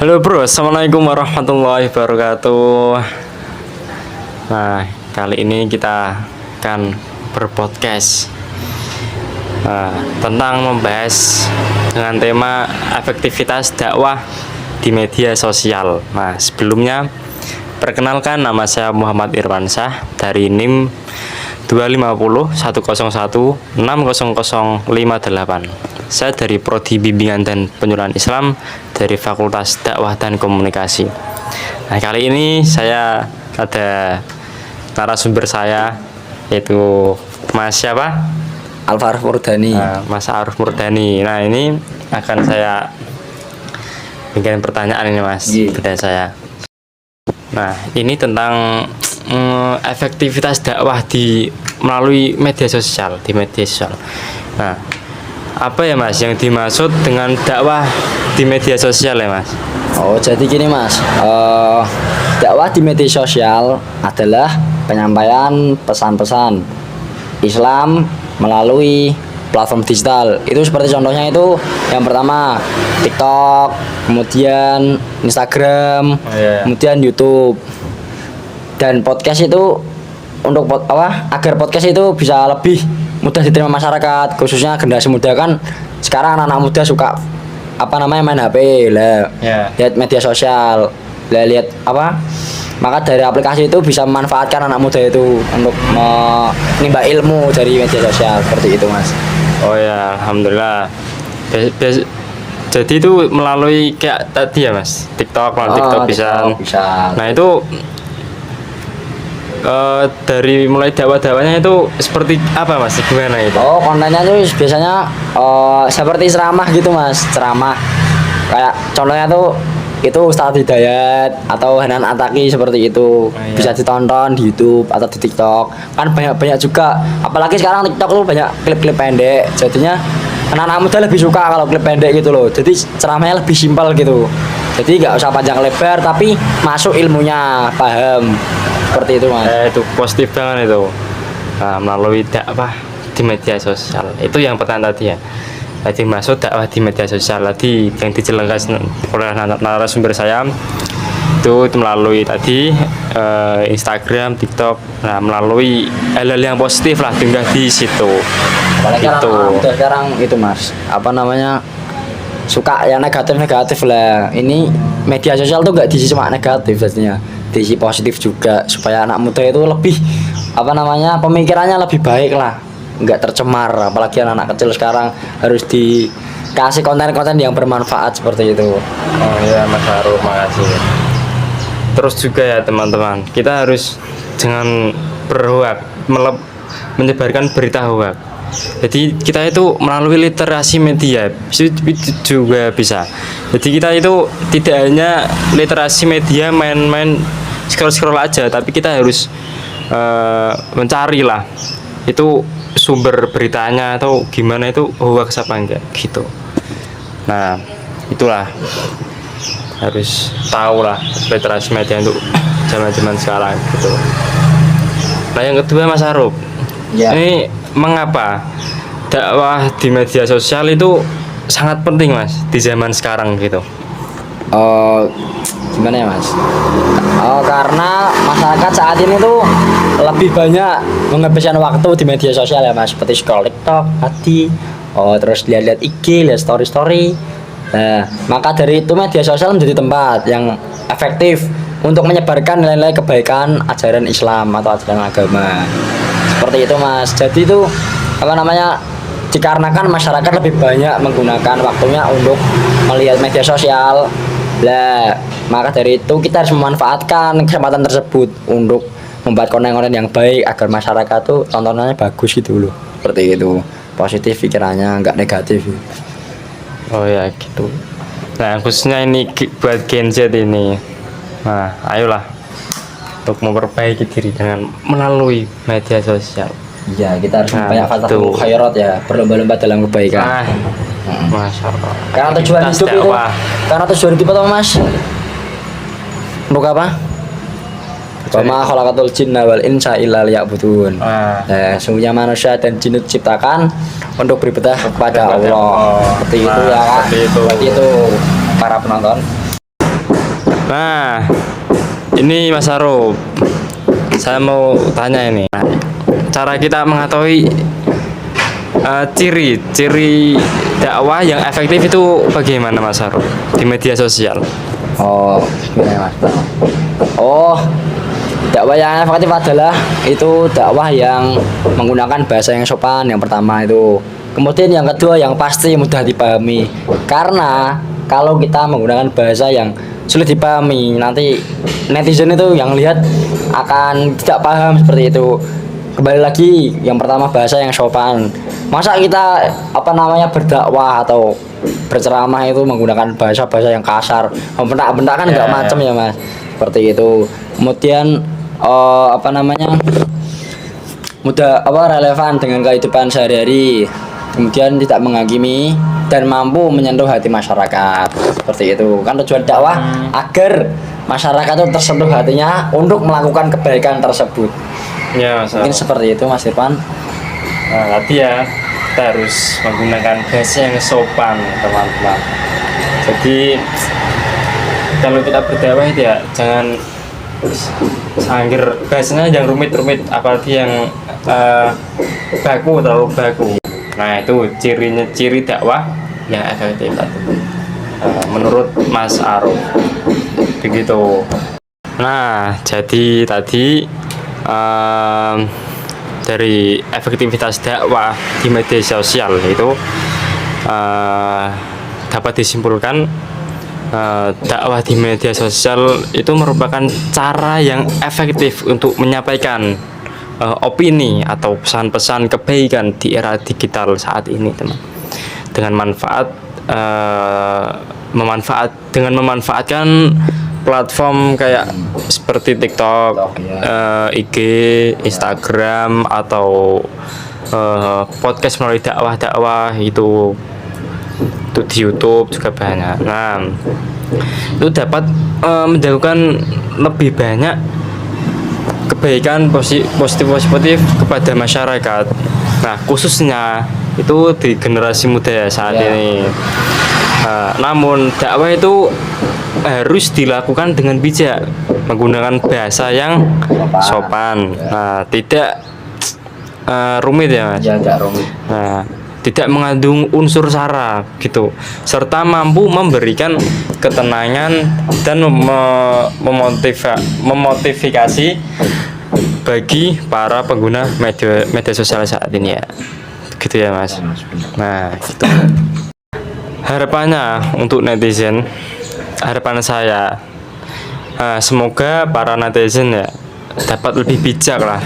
Halo bro, assalamualaikum warahmatullahi wabarakatuh. Nah, kali ini kita akan berpodcast tentang membahas dengan tema efektivitas dakwah di media sosial. Nah, sebelumnya perkenalkan, nama saya Muhammad Irwansyah dari NIM 250.101.60058. Saya dari Prodi Bimbingan dan Penyuluhan Islam dari Fakultas Dakwah dan Komunikasi. Nah, kali ini saya ada narasumber saya, yaitu Mas siapa? Arif Murdani. Mas Arif Murdani. Nah, ini akan saya bikin pertanyaan ini Mas kepada saya. Nah, ini tentang efektivitas dakwah melalui media sosial, di media sosial. Nah, apa ya Mas yang dimaksud dengan dakwah di media sosial ya Mas? Oh, jadi gini Mas, dakwah di media sosial adalah penyampaian pesan-pesan Islam melalui platform digital. Itu seperti contohnya itu yang pertama TikTok, kemudian Instagram, kemudian YouTube. Dan podcast itu untuk agar podcast itu bisa lebih mudah diterima masyarakat, khususnya generasi muda. Kan sekarang anak-anak muda suka main HP lah, lihat media sosial lah, lihat maka dari aplikasi itu bisa memanfaatkan anak muda itu untuk menimba ilmu dari media sosial, seperti itu Mas. Oh ya, alhamdulillah. Jadi itu melalui kayak tadi ya Mas, TikTok, TikTok bisa. Nah, itu dari mulai dakwah-dakwahnya itu seperti apa Mas? Gimana itu? Oh, kontennya tuh biasanya seperti ceramah gitu Mas, ceramah. Kayak contohnya tuh itu Ustadz Hidayat atau Hanan Ataki, seperti itu. Bisa ditonton di YouTube atau di TikTok. Kan banyak juga. Apalagi sekarang TikTok tuh banyak klip-klip pendek. Jadinya anak-anak muda lebih suka kalau klip pendek gitu loh. Jadi ceramahnya lebih simpel gitu. Jadi nggak usah panjang lebar tapi masuk ilmunya, paham. Seperti itu Mas. Itu positif banget itu. Nah, melalui dakwah di media sosial. Itu yang pertama tadi ya. Tadi masuk dakwah di media sosial tadi yang dijelaskan oleh narasumber saya itu melalui tadi Instagram, TikTok. Nah, melalui hal-hal yang positif lah tinggal di situ. Apalagi sekarang itu Mas, suka yang negatif lah. Ini media sosial tuh nggak diisi cuma negatif sebenarnya, diisi positif juga, supaya anak muda itu lebih pemikirannya lebih baik lah, nggak tercemar. Apalagi anak-anak kecil sekarang harus dikasih konten-konten yang bermanfaat seperti itu. Oh ya Mas Haru, makasih. Terus juga ya teman-teman, kita harus jangan berhoak, menyebarkan berita hoak. Jadi kita itu melalui literasi media itu juga bisa. Jadi kita itu tidak hanya literasi media main-main scroll aja, tapi kita harus mencari lah itu sumber beritanya atau gimana, itu hoax apa enggak gitu. Nah, itulah harus tahu lah literasi media untuk zaman-zaman sekarang gitu. Nah, yang kedua Mas Aruf, ini mengapa dakwah di media sosial itu sangat penting Mas di zaman sekarang gitu? Gimana ya Mas? Karena masyarakat saat ini tuh lebih banyak menghabiskan waktu di media sosial ya Mas, seperti scroll TikTok tadi, terus lihat-lihat IG, lihat story. Nah, maka dari itu media sosial menjadi tempat yang efektif untuk menyebarkan nilai-nilai kebaikan ajaran Islam atau ajaran agama. Seperti itu Mas. Jadi itu dikarenakan masyarakat lebih banyak menggunakan waktunya untuk melihat media sosial. Maka dari itu kita harus memanfaatkan kesempatan tersebut untuk membuat konten-konten yang baik agar masyarakat tuh tontonannya bagus gitu loh. Seperti itu. Positif pikirannya, nggak negatif. Oh ya gitu. Nah, khususnya ini buat Gen Z ini. Nah, ayolah untuk memperbaiki diri dengan melalui media sosial. Iya, kita harus banyak fathul khairat ya, berlomba-lomba dalam kebaikan. Masya Allah. Karena tujuan hidup itu, apa Mas? Untuk apa? Wa khalaqatul jinna wal insa illa liya'budun. Sungguhnya manusia dan jin diciptakan untuk beribadah kepada Allah. Seperti itu ya Kak. Seperti itu para penonton. Nah, ini Mas Arup, saya mau tanya ini, cara kita mengetahui ciri-ciri dakwah yang efektif itu bagaimana Mas Arup di media sosial? Oh, gimana Mas? Oh, dakwah yang efektif adalah itu dakwah yang menggunakan bahasa yang sopan yang pertama itu. Kemudian yang kedua yang pasti mudah dipahami. Karena kalau kita menggunakan bahasa yang sulit dipahami, nanti netizen itu yang lihat akan tidak paham seperti itu. Kembali lagi yang pertama bahasa yang sopan. Masa kita berdakwah atau berceramah itu menggunakan bahasa-bahasa yang kasar, membentak-bentak kan nggak macam ya Mas, seperti itu. Kemudian relevan dengan kehidupan sehari-hari, kemudian tidak menghakimi dan mampu menyentuh hati masyarakat, seperti itu kan tujuan dakwah, agar masyarakat itu tersentuh hatinya untuk melakukan kebaikan tersebut. Ya Mas Mungkin Arup. seperti itu Mas Irfan. Nah, tadi ya kita harus menggunakan bahasa yang sopan teman-teman. Jadi kalau kita berdakwah itu ya jangan sangir bahasanya yang rumit-rumit, apalagi yang terlalu baku. Nah itu ciri dakwah yang efektif tadi, menurut Mas Arup begitu. Nah jadi tadi dari efektivitas dakwah di media sosial itu dapat disimpulkan dakwah di media sosial itu merupakan cara yang efektif untuk menyampaikan opini atau pesan-pesan kebaikan di era digital saat ini, teman. Dengan memanfaatkan platform kayak seperti TikTok, IG, Instagram, atau podcast melalui dakwah itu di YouTube juga banyak. Nah, itu dapat menjauhkan lebih banyak kebaikan positif kepada masyarakat. Nah, khususnya itu di generasi muda ya saat ini. Namun dakwah itu harus dilakukan dengan bijak, menggunakan bahasa yang sopan. Nah, tidak rumit ya Mas. Ya, tidak rumit. Nah, tidak mengandung unsur sara gitu, serta mampu memberikan ketenangan dan memotivasi bagi para pengguna media sosial saat ini ya, gitu ya Mas. Nah gitu harapannya untuk netizen, harapan saya semoga para netizen ya dapat lebih bijak lah,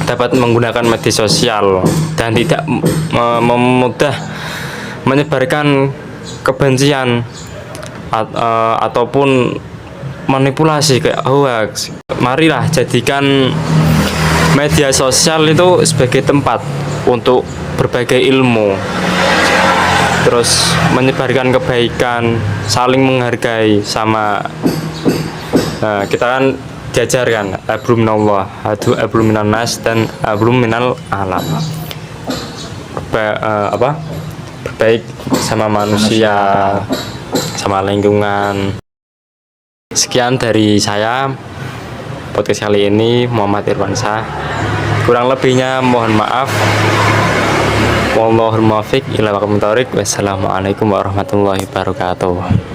dapat menggunakan media sosial dan tidak memudah menyebarkan kebencian ataupun manipulasi kayak hoax. Marilah jadikan media sosial itu sebagai tempat untuk berbagai ilmu, terus menyebarkan kebaikan, saling menghargai sama kita kan diajarkan ablum minallah, ablum minan nas, dan ablum minal alam. Berbaik sama manusia, sama lingkungan. Sekian dari saya podcast kali ini, Muhammad Irwansyah. Kurang lebihnya mohon maaf. Wallahul muwaffiq ila aqwamit thoriq. Wassalamualaikum warahmatullahi wabarakatuh.